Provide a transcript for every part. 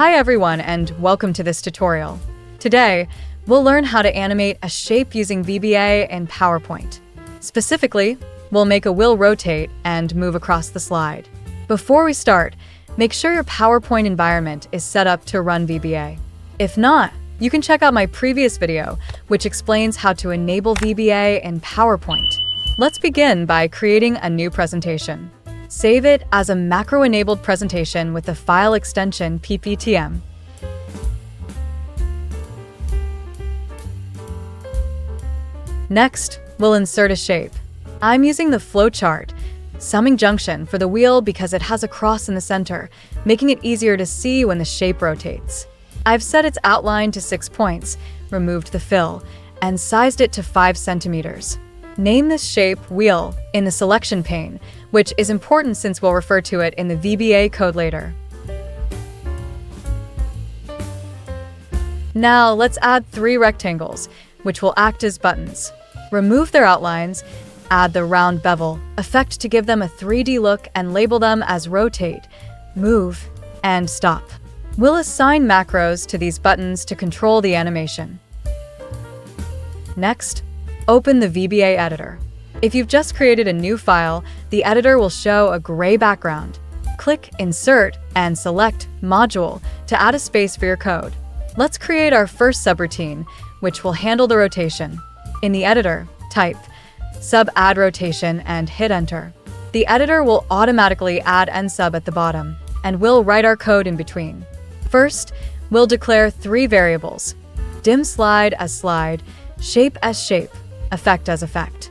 Hi everyone, and welcome to this tutorial. Today, we'll learn how to animate a shape using VBA in PowerPoint. Specifically, we'll make a wheel rotate and move across the slide. Before we start, make sure your PowerPoint environment is set up to run VBA. If not, you can check out my previous video, which explains how to enable VBA in PowerPoint. Let's begin by creating a new presentation. Save it as a macro-enabled presentation with the file extension PPTM. Next, we'll insert a shape. I'm using the flowchart summing junction for the wheel because it has a cross in the center, making it easier to see when the shape rotates. I've set its outline to 6 points, removed the fill, and sized it to 5 centimeters. Name this shape Wheel in the selection pane, which is important since we'll refer to it in the VBA code later. Now let's add 3 rectangles, which will act as buttons. Remove their outlines, add the round bevel effect to give them a 3D look, and label them as rotate, move, and stop. We'll assign macros to these buttons to control the animation. Next, open the VBA editor. If you've just created a new file, the editor will show a gray background. Click Insert and select Module to add a space for your code. Let's create our first subroutine, which will handle the rotation. In the editor, type addRotation and hit Enter. The editor will automatically add end sub at the bottom, and we'll write our code in between. First, we'll declare 3 variables: dim slide as slide, shape as shape, effect as effect.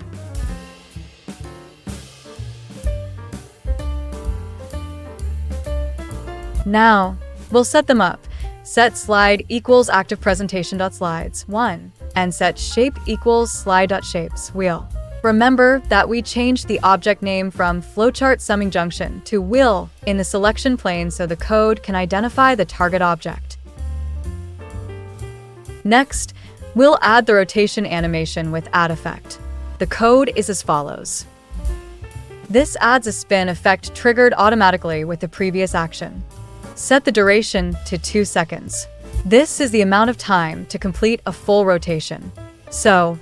Now, we'll set them up. Set slide equals ActivePresentation.Slides 1 and set shape equals slide.shapes wheel. Remember that we changed the object name from flowchart summing junction to wheel in the selection plane so the code can identify the target object. Next, we'll add the rotation animation with add effect. The code is as follows. This adds a spin effect triggered automatically with the previous action. Set the duration to 2 seconds. This is the amount of time to complete a full rotation. So,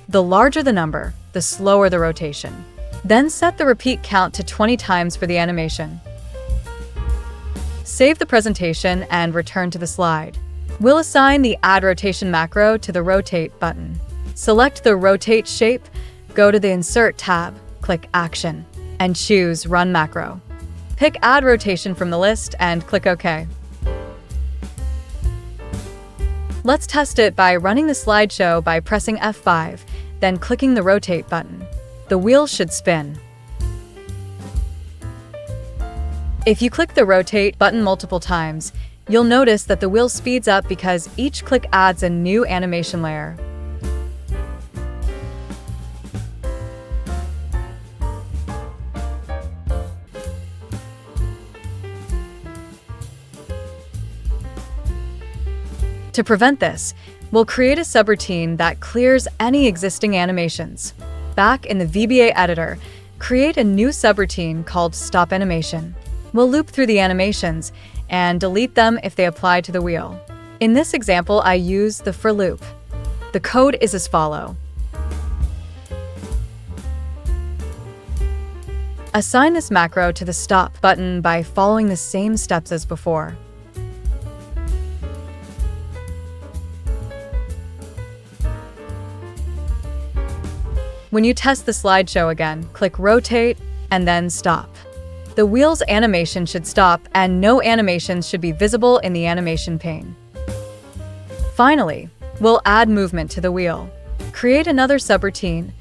the larger the number, the slower the rotation. Then set the repeat count to 20 times for the animation. Save the presentation and return to the slide. We'll assign the addRotation macro to the Rotate button. Select the Rotate shape, go to the Insert tab, click Action, and choose Run Macro. Pick addRotation from the list and click OK. Let's test it by running the slideshow by pressing F5, then clicking the Rotate button. The wheel should spin. If you click the Rotate button multiple times, you'll notice that the wheel speeds up because each click adds a new animation layer. To prevent this, we'll create a subroutine that clears any existing animations. Back in the VBA editor, create a new subroutine called Stop Animation. We'll loop through the animations and delete them if they apply to the wheel. In this example, I use the for loop. The code is as follows. Assign this macro to the Stop button by following the same steps as before. When you test the slideshow again, click Rotate and then Stop. The wheel's animation should stop and no animations should be visible in the animation pane. Finally, we'll add movement to the wheel. Create another subroutine,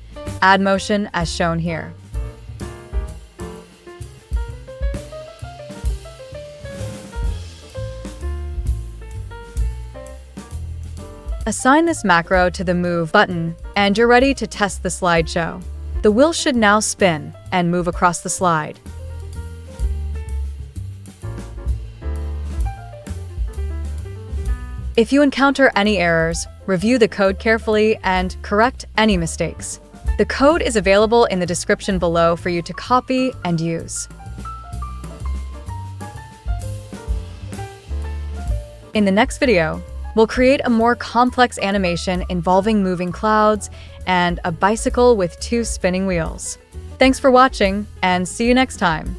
Add Motion as shown here. Assign this macro to the Move button, and you're ready to test the slideshow. The wheel should now spin and move across the slide. If you encounter any errors, review the code carefully and correct any mistakes. The code is available in the description below for you to copy and use. In the next video, we'll create a more complex animation involving moving clouds and a bicycle with 2 spinning wheels. Thanks for watching, and see you next time.